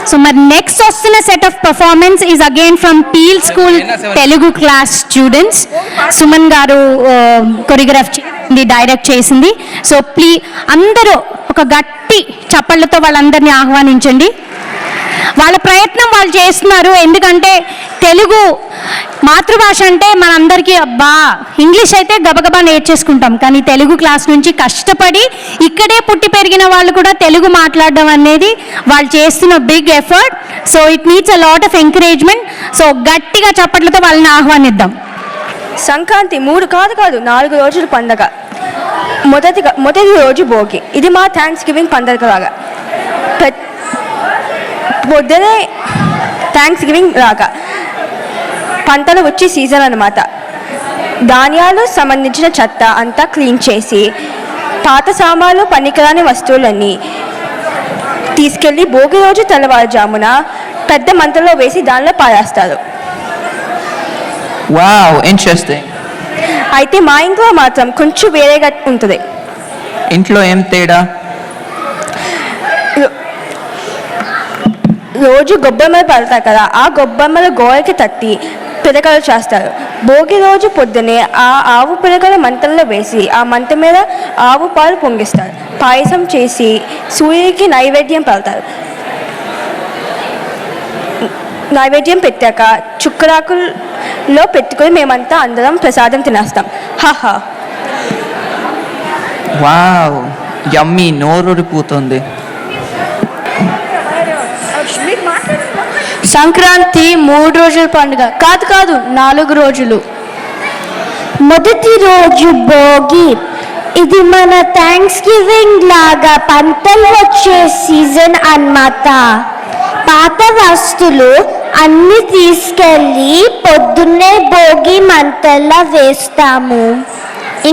So మరి next వస్తున్న set of performance is again from peel school Telugu class students. Suman గారు choreograph చేసింది, direct చేసింది. సో ప్లీజ్ అందరూ ఒక గట్టి చప్పళ్ళతో వాళ్ళందరినీ ఆహ్వానించండి. వాళ్ళ ప్రయత్నం వాళ్ళు చేస్తున్నారు. ఎందుకంటే తెలుగు మాతృభాష అంటే మనందరికీ అబ్బా ఇంగ్లీష్ అయితే గబగబా నేర్చేసుకుంటాం, కానీ తెలుగు క్లాస్ నుంచి కష్టపడి ఇక్కడే పుట్టి పెరిగిన వాళ్ళు కూడా తెలుగు మాట్లాడడం అనేది వాళ్ళు చేస్తున్న big effort. So it needs a lot of encouragement. So గట్టిగా చప్పట్లతో వాళ్ళని ఆహ్వానిద్దాం. సంక్రాంతి 4 రోజుల పండగ. మొదటి రోజు భోగి. ఇది మా థ్యాంక్స్ గివింగ్ పండగ లాగా. పొద్దునే థ్యాంక్స్ గివింగ్ లాగా పంటలు వచ్చే సీజన్ అన్నమాట. ధాన్యాలు సంబంధించిన చెత్త అంతా క్లీన్ చేసి పాత సామాన్లు పనికిరాని వస్తువులన్నీ తీసుకెళ్ళి భోగి రోజు తెల్లవారుజామున పెద్ద మంటలో వేసి దానిలో పారేస్తారు. Wow, interesting. అయితే మా ఇంట్లో మాత్రం కొంచెం వేరేగా ఉంటుంది. ఇంట్లో ఏం తేడా? రోజు గొబ్బెమ్మలు పడతాయి కదా, ఆ గొబ్బెమ్మలు గోడకి తట్టి పిడకలు చేస్తారు. భోగి రోజు పొద్దునే ఆ ఆవు పిడకలు మంటల్లో వేసి ఆ మంట మీద ఆవు పాలు పొంగిస్తారు. పాయసం చేసి సూర్యుడికి నైవేద్యం పెడతారు. నైవేద్యం పెట్టాక చుక్కరాకుల్లో పెట్టుకొని మేమంతా అందరం ప్రసాదం తినేస్తాం. హాహా. వావ్, యమ్మీ, నోరూరిపోతుంది. సంక్రాంతి 3 రోజుల పండుగ కాదు 4 రోజులు. మొదటి రోజు భోగి. ఇది మన థ్యాంక్స్ గివింగ్ లాగా పంటలు వచ్చే సీజన్ అన్నమాట. పాత వస్తువులు అన్ని తీసుకెళ్ళి పొద్దున్నే భోగి మంటల్లో వేస్తాము.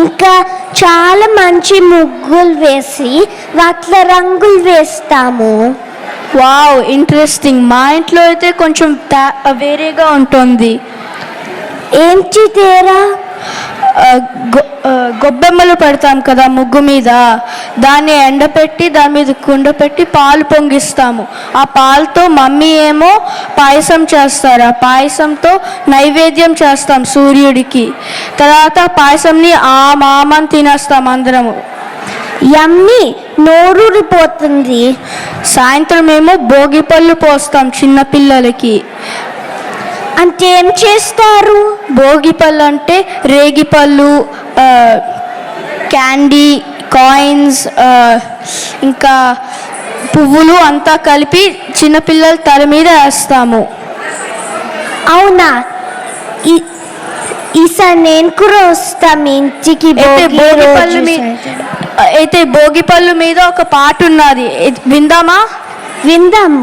ఇంకా చాలా మంచి ముగ్గులు వేసి వాటిలో రంగులు వేస్తాము. Wow, interesting. మా ఇంట్లో అయితే కొంచెం వేరేగా ఉంటుంది. ఏంటి తేరా? గొబ్బెమ్మలు పెడతాం కదా ముగ్గు మీద, దాన్ని ఎండపెట్టి దాని మీద కుండ పెట్టి పాలు పొంగిస్తాము. ఆ పాలతో మమ్మీ ఏమో పాయసం చేస్తారు. ఆ పాయసంతో నైవేద్యం చేస్తాం సూర్యుడికి. తర్వాత పాయసంని ఆ మామని తినేస్తాం అందరము. యమ్మీ, నోరూరిపోతుంది. సాయంత్రం ఏమో భోగి పళ్ళు పోస్తాం చిన్నపిల్లలకి. అంటే ఏం చేస్తారు? భోగి పళ్ళు అంటే రేగి పళ్ళు, క్యాండీ, కాయిన్స్, ఇంకా పువ్వులు అంతా కలిపి చిన్నపిల్లల తల మీద వేస్తాము. అవునా? ఈసారి నేను కూడా వస్తాం ఇంటికి. అయితే భోగి పళ్ళు మీద ఒక పాట ఉన్నది, విందామా? విందాం.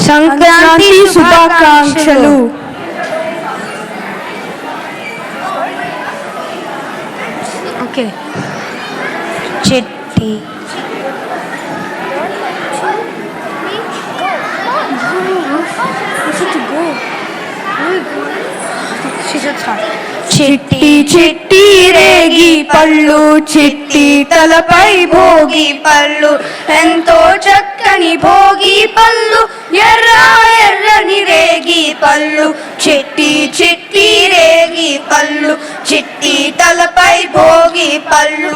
సంక్రాంతి శుభాకాంక్షలు. ఓకే. చెట్టి చిట్టి చిట్టి రేగి పళ్ళు, చిట్టి తలపై భోగి పళ్ళు, ఎంతో చక్కని భోగి పళ్ళు, ఎర్ర ఎర్రని రేగి పళ్ళు, చిట్టి చిట్టి రేగి పళ్ళు, చిట్టి తలపై భోగి పళ్ళు.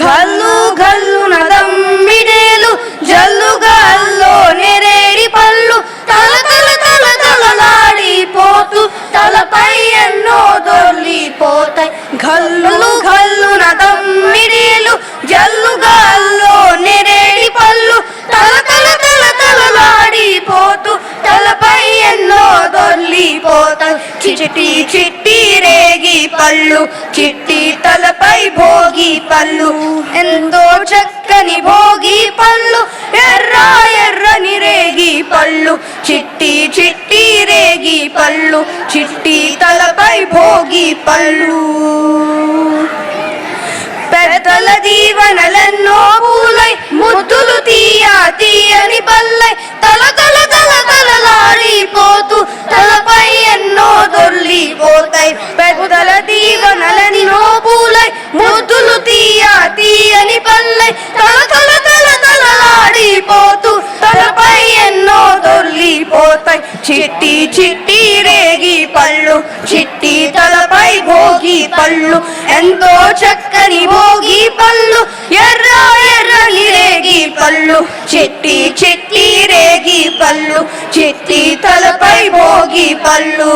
గల్లు గల్లు నదమ్మిడేలు, జల్లుగా అల్లో నెరేడి పళ్ళు, తల తల తల తలలాడిపోతూ తలపై ఎన్నో దొర్లిపోతాయి. గల్లు గల్లు నదమ్మిడేలు, జల్లుగా అల్లో నెరేడి పళ్ళు, తల తల తల తలలాడిపోతూ తలపై ఎన్నో దొర్లిపోతాయి. చిట్టి చిట్టి రేగి పళ్ళు, చిట్టి తలపై భోగి పళ్ళు, ఎంతో చక్కని భోగి పళ్ళు, ఎర్ర ఎర్రని రేగి పళ్ళు, చిట్టి చిట్టి రేగి పళ్ళు, చిట్టి తలపై భోగి పళ్ళు. పెద్దల దీవెనలెన్నో పూలై ముద్దు పోతాయి చిట్టి చిట్టి రేగి పళ్ళు చిట్టి తలపై భోగి పళ్ళు ఎంతో చక్కని భోగి పళ్ళు ఎర్ర ఎర్రని రేగి పళ్ళు చిట్టి చిట్టి రేగి పళ్ళు చిట్టి తలపై భోగి పళ్ళు.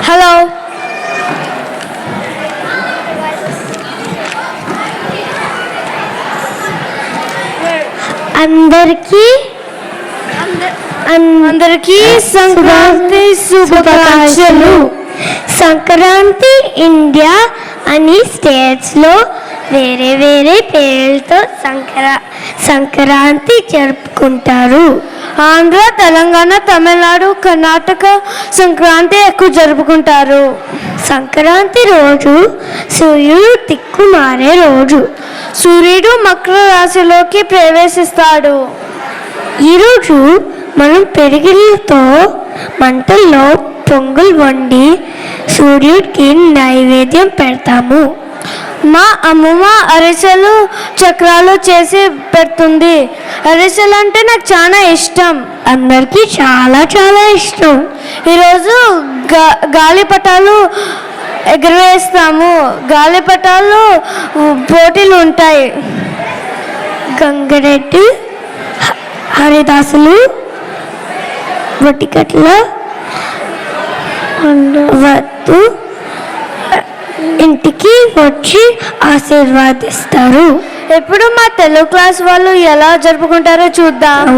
హలో, అందరికీ సంక్రాంతి శుభాకాంక్షలు. సంక్రాంతి ఇండియా అని స్టేట్స్లో వేరే వేరే పేర్లతో సంక్రాంతి జరుపుకుంటారు. ఆంధ్ర, తెలంగాణ, తమిళనాడు, కర్ణాటక సంక్రాంతి ఎక్కువ జరుపుకుంటారు. సంక్రాంతి రోజు సూర్యుడు దిక్కు మారే రోజు. సూర్యుడు మకర రాశిలోకి ప్రవేశిస్తాడు. ఈరోజు మనం పెరిగిళ్ళతో మంటల్లో పొంగల్ వండి సూర్యుడికి నైవేద్యం పెడతాము. మా అమ్మమ్మ అరిసెలు చక్రాలు చేసి పెడుతుంది. అరిసెలు అంటే నాకు చాలా ఇష్టం. అందరికీ చాలా చాలా ఇష్టం. ఈరోజు గాలిపటాలు ఎగురవేస్తాము. గాలిపటాలు పోటీలు ఉంటాయి. గంగరెడ్డి, హరిదాసులు, వటికట్ల వద్దు ఇంటికి వచ్చి ఆశీర్వాదిస్తారు. ఎప్పుడు మా తెలుగు క్లాస్ వాళ్ళు ఎలా జరుపుకుంటారో చూద్దాం.